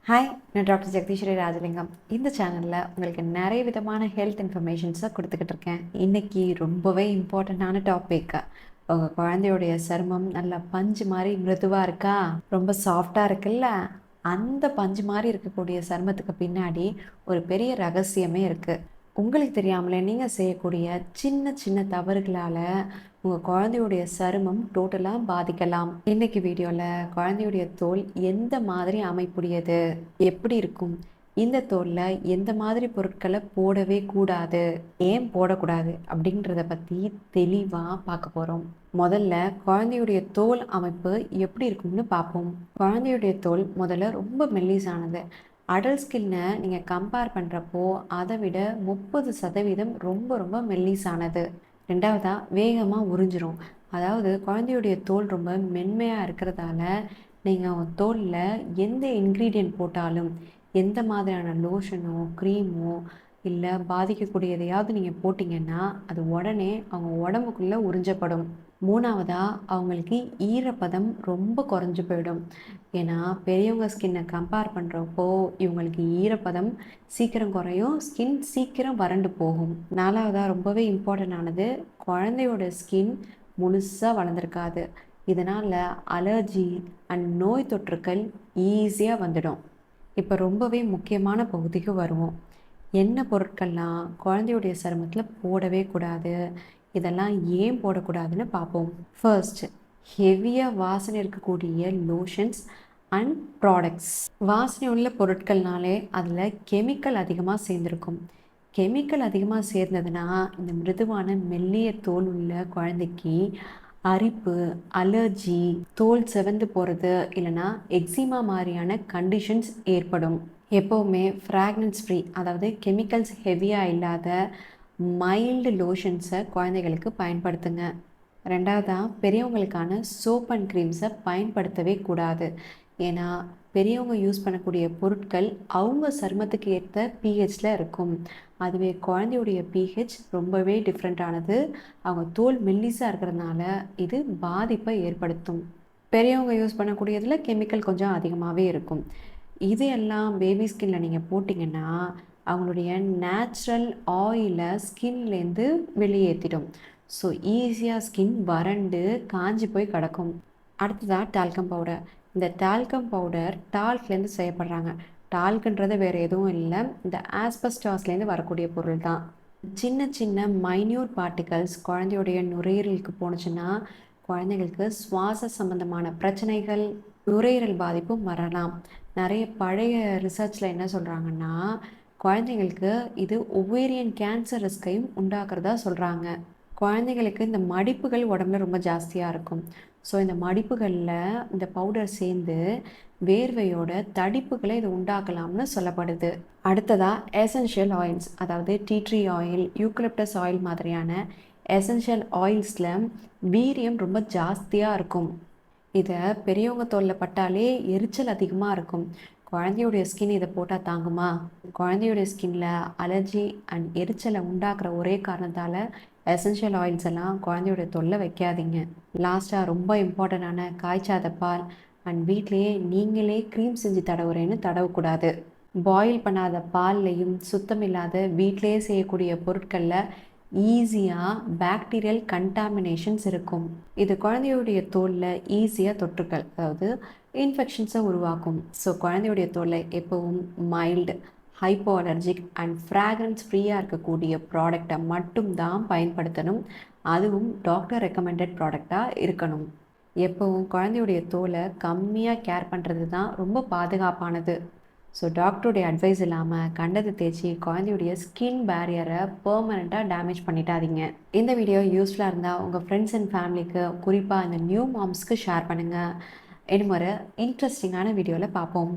Hi, நான் doctor Jagadeeswari Rajalingam. இந்த சேனலில் உங்களுக்கு நிறைய விதமான ஹெல்த் இன்ஃபர்மேஷன்ஸை கொடுத்துக்கிட்டு இருக்கேன். இன்றைக்கி ரொம்பவே இம்பார்ட்டண்ட்டான டாபிக். உங்கள் குழந்தையுடைய சருமம் நல்லா பஞ்சு மாதிரி மிருதுவாக இருக்கா, ரொம்ப சாஃப்டாக இருக்குல்ல, அந்த பஞ்சு மாதிரி இருக்கக்கூடிய சருமத்துக்கு பின்னாடி ஒரு பெரிய ரகசியமே இருக்குது. உங்களுக்கு தெரியாமலே நீங்கள் செய்யக்கூடிய சின்ன சின்ன தவறுகளால் உங்கள் குழந்தையுடைய சருமம் டோட்டலாக பாதிக்கலாம். இன்னைக்கு வீடியோவில் குழந்தையுடைய தோல் எந்த மாதிரி அமைப்புடையது, எப்படி இருக்கும், இந்த தோலில் எந்த மாதிரி பொருட்களை போடவே கூடாது, ஏன் போடக்கூடாது அப்படின்றத பற்றி தெளிவாக பார்க்க போகிறோம். முதல்ல குழந்தையுடைய தோல் அமைப்பு எப்படி இருக்கும்னு பார்ப்போம். குழந்தையுடைய தோல் முதல்ல ரொம்ப மெல்லிசானது. அடல்ட் ஸ்கின்னை நீங்கள் கம்பேர் பண்ணுறப்போ அதை விட 30% ரொம்ப ரொம்ப மெல்லிசானது. ரெண்டாவதாக வேகமாக உறிஞ்சிரும். அதாவது குழந்தையுடைய தோல் ரொம்ப மென்மையாக இருக்கிறதால நீங்கள் தோலில் எந்த இன்க்ரீடியன்ட் போட்டாலும், எந்த மாதிரியான லோஷனோ க்ரீமோ இல்லை பாதிக்கக்கூடிய எதையாவது நீங்கள் போட்டிங்கன்னா அது உடனே அவங்க உடம்புக்குள்ளே உறிஞ்சப்படும். மூணாவதாக அவங்களுக்கு ஈரப்பதம் ரொம்ப குறைஞ்சி போயிடும். ஏன்னா பெரியவங்க ஸ்கின்னை கம்பேர் பண்ணுறப்போ இவங்களுக்கு ஈரப்பதம் சீக்கிரம் குறையும், ஸ்கின் சீக்கிரம் வறண்டு போகும். நாலாவதாக ரொம்பவே இம்பார்ட்டண்டானது, குழந்தையோட ஸ்கின் முழுசாக வளர்ந்துருக்காது. இதனால் அலர்ஜி அண்ட் நோய் தொற்றுக்கள் ஈஸியாக வந்துடும். இப்போ ரொம்பவே முக்கியமான பகுதிக்கு வருவோம். என்ன பொருட்கள்லாம் குழந்தையுடைய சருமத்தில் போடவே கூடாது, இதெல்லாம் ஏன் போடக்கூடாதுன்னு பார்ப்போம். ஃபர்ஸ்ட், ஹெவியாக வாசனை இருக்கக்கூடிய லோஷன்ஸ் அண்ட் ப்ராடக்ட்ஸ். வாசனை உள்ள பொருட்கள்னாலே அதில் கெமிக்கல் அதிகமாக சேர்ந்துருக்கும். கெமிக்கல் அதிகமாக சேர்ந்ததுன்னா இந்த மிருதுவான மெல்லிய தோல் உள்ள குழந்தைக்கு அரிப்பு, அலர்ஜி, தோல் செவந்து போகிறது, இல்லைனா எக்ஸிமா மாதிரியான கண்டிஷன்ஸ் ஏற்படும். எப்போவுமே ஃப்ராக்ரன்ஸ் ஃப்ரீ, அதாவது கெமிக்கல்ஸ் ஹெவியாக இல்லாத மைல்டு லோஷன்ஸை குழந்தைகளுக்கு பயன்படுத்துங்க. ரெண்டாவதாக, பெரியவங்களுக்கான சோப் அண்ட் க்ரீம்ஸை பயன்படுத்தவே கூடாது. ஏன்னா பெரியவங்க யூஸ் பண்ணக்கூடிய பொருட்கள் அவங்க சருமத்துக்கு ஏற்ற பிஹெச்சில் இருக்கும். அதுவே குழந்தையுடைய பிஹெச் ரொம்பவே டிஃப்ரெண்ட்டானது. அவங்க தோல் மெல்லிஸாக இருக்கிறதுனால இது பாதிப்பை ஏற்படுத்தும். பெரியவங்க யூஸ் பண்ணக்கூடியதில் கெமிக்கல் கொஞ்சம் அதிகமாகவே இருக்கும். இது எல்லாம் பேபி ஸ்கின்னில் நீங்கள் போட்டிங்கன்னா அவங்களுடைய நேச்சுரல் ஆயிலை ஸ்கின்லேருந்து வெளியேற்றிடும். ஸோ ஈஸியாக ஸ்கின் வறண்டு காஞ்சி போய் கிடக்கும். அடுத்ததாக டால்கம் பவுடர். இந்த டால்கம் பவுடர் டால்க்லேருந்து செய்யப்படுறாங்க. டால்க்குன்றது வேறு எதுவும் இல்லை, இந்த ஆஸ்பெஸ்டாஸ்லேருந்து வரக்கூடிய பொருள் தான். சின்ன சின்ன மைன்யூட் பார்ட்டிகல்ஸ் குழந்தையுடைய நுரையீரலுக்கு போணுச்சுன்னா குழந்தைங்களுக்கு சுவாச சம்பந்தமான பிரச்சனைகள், நுரையீரல் பாதிப்பும் வரலாம். நிறைய பழைய ரிசர்ச்சில் என்ன சொல்கிறாங்கன்னா குழந்தைங்களுக்கு இது ஒவேரியன் கேன்சர் ரிஸ்கையும் உண்டாக்குறதா சொல்கிறாங்க. குழந்தைங்களுக்கு இந்த மடிப்புகள் உடம்புல ரொம்ப ஜாஸ்தியாக இருக்கும். ஸோ இந்த மடிப்புகளில் இந்த பவுடர் சேர்ந்து வேர்வையோட தடிப்புகளை இது உண்டாக்கலாம்னு சொல்லப்படுது. அடுத்ததாக எசென்ஷியல் ஆயில்ஸ், அதாவது tea tree oil, eucalyptus oil மாதிரியான எசென்ஷியல் ஆயில்ஸில் வீரியம் ரொம்ப ஜாஸ்தியாக இருக்கும். இதை பெரியவங்க தோலில் பட்டாலே எரிச்சல் அதிகமாக இருக்கும். குழந்தையுடைய ஸ்கின் இதை போட்டால் தாங்குமா? குழந்தையுடைய ஸ்கின்னில் அலர்ஜி அண்ட் எரிச்சலை உண்டாக்குற ஒரே காரணத்தால் எசென்ஷியல் ஆயில்ஸ் எல்லாம் குழந்தையோட தொல்லை வைக்காதீங்க. லாஸ்ட்டாக ரொம்ப இம்பார்ட்டண்டான காய்ச்சாத பால் அண்ட் வீட்லேயே நீங்களே க்ரீம் செஞ்சு தடவுறேன்னு தடவக்கூடாது. பாயில் பண்ணாத பால்லையும் சுத்தமில்லாத வீட்டிலேயே செய்யக்கூடிய பொருட்களில் ஈஸியாக பாக்டீரியல் கண்டாமினேஷன்ஸ் இருக்கும். இது குழந்தையுடைய தோலில் ஈஸியாக தொற்றுக்கள், அதாவது இன்ஃபெக்ஷன்ஸை உருவாக்கும். ஸோ குழந்தையுடைய தோலை எப்போவும் mild, hypo allergic and fragrance ஃப்ரீயாக இருக்கக்கூடிய ப்ராடக்டை மட்டும்தான் பயன்படுத்தணும். அதுவும் டாக்டர் ரெக்கமெண்டட் ப்ராடக்டாக இருக்கணும். எப்போவும் குழந்தையுடைய தோலை கம்மியாக கேர் பண்ணுறது தான் ரொம்ப பாதுகாப்பானது. ஸோ டாக்டருடைய அட்வைஸ் இல்லாமல் கண்டதை தேய்ச்சி குழந்தையுடைய ஸ்கின் பேரியரை பெர்மனெண்ட்டாக டேமேஜ் பண்ணிட்டாதீங்க. இந்த வீடியோ யூஸ்ஃபுல்லாக இருந்தால் உங்கள் ஃப்ரெண்ட்ஸ் அண்ட் ஃபேமிலிக்கு, குறிப்பாக இந்த நியூ மாம்ஸ்க்கு ஷேர் பண்ணுங்கள். இன்னும் ஒரு இன்ட்ரெஸ்டிங்கான வீடியோவில் பார்ப்போம்.